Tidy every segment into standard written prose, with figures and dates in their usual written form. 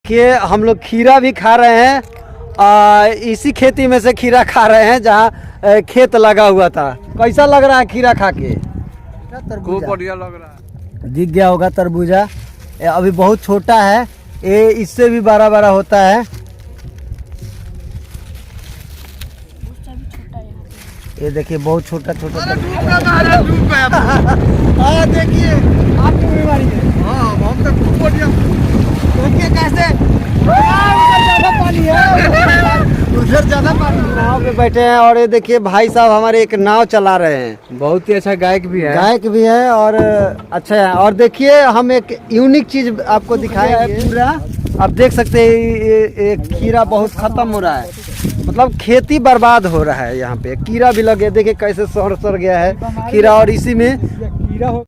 कि हम लोग खीरा भी खा रहे हैं। इसी खेती में से खीरा खा रहे हैं जहाँ खेत लगा हुआ था। कैसा लग रहा है खीरा खा के? खूब बढ़िया लग रहा है। दिख गया होगा तरबूजा। अभी बहुत छोटा है, ये इससे भी बड़ा बड़ा होता है। ये देखिए बहुत छोटा छोटा। देखिए आपकी बीमारी है। हम तो खूब बढ़िया। देखिए कैसे ज्यादा पानी है, उधर ज्यादा पानी। नाव पे बैठे हैं और ये देखिए भाई साहब हमारे एक नाव चला रहे हैं। बहुत ही अच्छा गायक भी है। गायक भी है और अच्छा है। और देखिए हम एक यूनिक चीज आपको दिखाएंगे। पूरा आप देख सकते हैं ये खीरा बहुत खत्म हो रहा है, मतलब खेती बर्बाद हो रहा है। यहाँ पे कीड़ा भी लगे, देखिए कैसे सड़ गया है खीरा। और इसी में कीड़ा हो।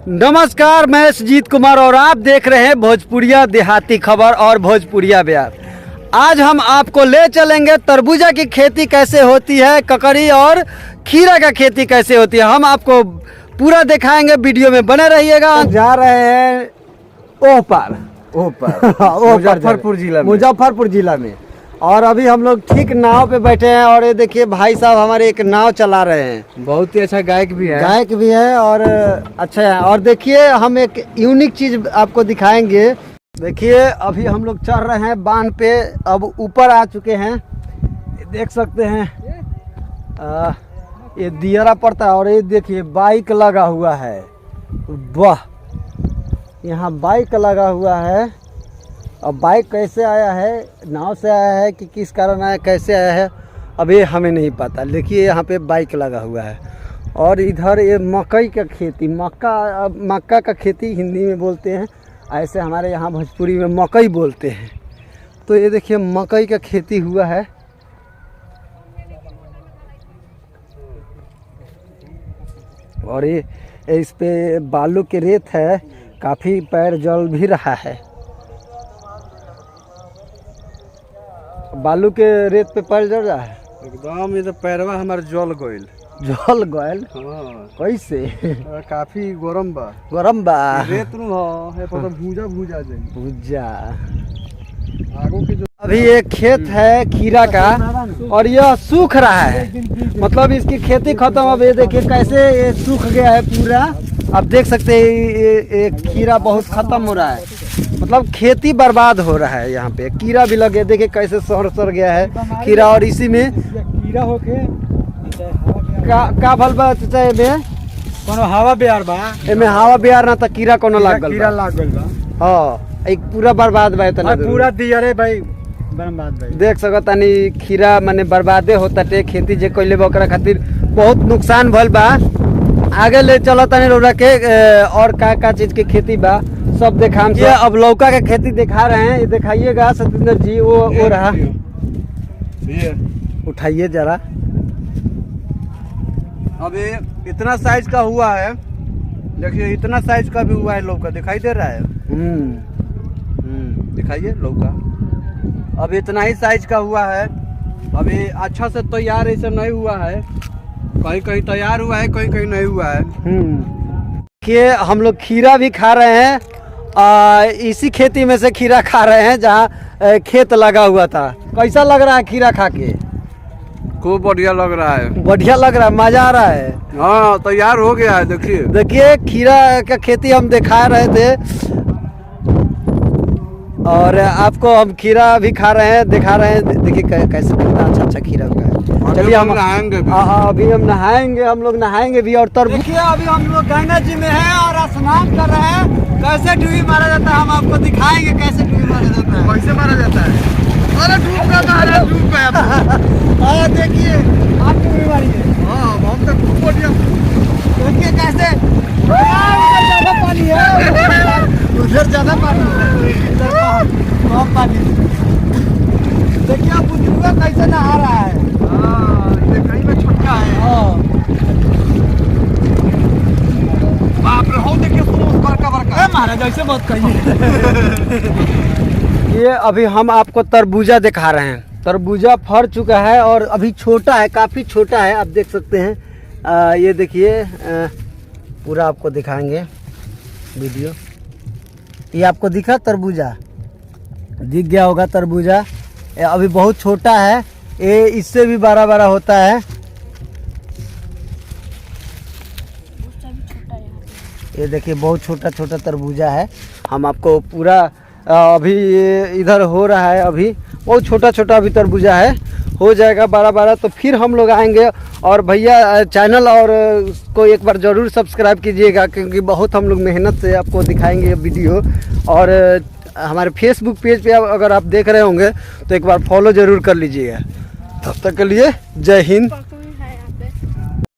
नमस्कार, मैं सुजीत कुमार और आप देख रहे हैं भोजपुरिया देहाती खबर और भोजपुरिया बयान। आज हम आपको ले चलेंगे तरबूजा की खेती कैसे होती है, ककड़ी और खीरा का खेती कैसे होती है। हम आपको पूरा दिखाएंगे, वीडियो में बने रहिएगा। जा रहे हैं ओपार मुजफ्फरपुर जिला में। और अभी हम लोग ठीक नाव पे बैठे हैं और ये देखिए भाई साहब हमारे एक नाव चला रहे हैं। बहुत ही अच्छा गायक भी है। और अच्छा है। और देखिए हम एक यूनिक चीज आपको दिखाएंगे। देखिए अभी हम लोग चढ़ रहे हैं बांध पे, अब ऊपर आ चुके हैं। देख सकते हैं ये दियरा पड़ता है। और ये देखिए बाइक लगा हुआ है, वाह, यहाँ बाइक लगा हुआ है। अब बाइक कैसे आया है, नाव से आया है कि किस कारण आया, कैसे आया है अभी हमें नहीं पता। देखिए यहाँ पे बाइक लगा हुआ है। और इधर ये मकई का खेती, मक्का का खेती हिंदी में बोलते हैं, ऐसे हमारे यहाँ भोजपुरी में मकई बोलते हैं। तो ये देखिए मकई का खेती हुआ है। और ये इस पे बालू के रेत है, काफ़ी पैर जल भी रहा है। बालू के रेत पे पैर जल रहा है एकदम। ये तो पैरवा हमारे जल गइल। हाँ। कैसे? काफी गरम बा। रेत नु है पर भूजा भूजा। आगो के जो अभी एक खेत है खीरा का और यह सूख रहा है, मतलब इसकी खेती खत्म। अब ये देखिए कैसे ये सूख गया है पूरा। आप देख सकते हैं ये खीरा बहुत खत्म हो रहा है, मतलब खेती बर्बाद हो रहा है। यहाँ पे कीड़ा भी लगे, देखिए कैसे सड़ गया है खीरा। और इसी में कीड़ा होके का फल बा कोनो हवा बिहार बा। एमे हवा बिहार ना त कीड़ा कोनो लाग गल बा। हां, एक पूरा बर्बाद बा। इतना पूरा दियरे भाई बर्बाद भाई। देख सकतानी खीरा माने बर्बादे होता टे। खेती जे कइले बा ओकरा खातिर बहुत नुकसान भइल बा। आगे ले चलो तनी रोरा के और का चीज के खेती बा सब देखा। हम अब लौका के खेती दिखा रहे हैं, ये दिखाइएगा सतेंद्र जी। वो रहा, उठाइए जरा। अभी इतना साइज का हुआ है, देखिए इतना साइज का भी हुआ है लौका, दिखाई दे रहा है। दिखाइए लौका अभी इतना ही साइज का हुआ है। अभी अच्छा से तैयार ऐसे नहीं हुआ है, कहीं कहीं तैयार हुआ है, कहीं कहीं नहीं हुआ है। कि हम लोग खीरा भी खा रहे हैं। इसी खेती में से खीरा खा रहे हैं जहाँ खेत लगा हुआ था। कैसा लग रहा है खीरा खा के? खूब बढ़िया लग रहा है। बढ़िया लग रहा है, मजा आ रहा है। हाँ, तैयार हो गया है। देखिए खीरा का खेती हम दिखा रहे थे और आपको हम खीरा भी खा रहे हैं, दिखा रहे हैं। देखिए कैसे कितना अच्छा खीरा हुआ है। चलिए हम नहाएंगे। अभी हम नहाएंगे, हम लोग नहाएंगे भी। और देखिए अभी हम लोग गंगा जी में हैं और स्नान कर रहे हैं। कैसे डुबकी मारा जाता है हम आपको दिखाएंगे, कैसे डुबकी मारा जाता है। कैसे मारा जाता है? अरे डूब गया। देखिए आपकी बीमारी है। हम तो खूब बढ़िया। देखिए कैसे ज्यादा पानी है, उधर ज्यादा पानी है, कम पानी। देखिए आप बुजुर्ग कैसे नहा रहा है। कहीं में छोटा है। बाप रे, हो देखिए बड़का महाराज ऐसे मत कहिए। ये अभी हम आपको तरबूजा दिखा रहे हैं। तरबूजा फर चुका है और अभी छोटा है, काफ़ी छोटा है। आप देख सकते हैं। ये देखिए पूरा आपको दिखाएंगे वीडियो। ये आपको दिखा तरबूजा, दिख गया होगा तरबूजा। ये अभी बहुत छोटा है, ये इससे भी बड़ा बड़ा होता है। ये देखिए बहुत छोटा छोटा तरबूजा है। हम आपको पूरा अभी ये इधर हो रहा है, अभी बहुत छोटा छोटा अभी तरबूजा है, हो जाएगा बड़ा बड़ा तो फिर हम लोग आएंगे। और भैया चैनल और को एक बार ज़रूर सब्सक्राइब कीजिएगा, क्योंकि बहुत हम लोग मेहनत से आपको दिखाएंगे ये वीडियो। और हमारे फेसबुक पेज पे अगर आप देख रहे होंगे तो एक बार फॉलो ज़रूर कर लीजिएगा। तब तक के लिए जय हिंद।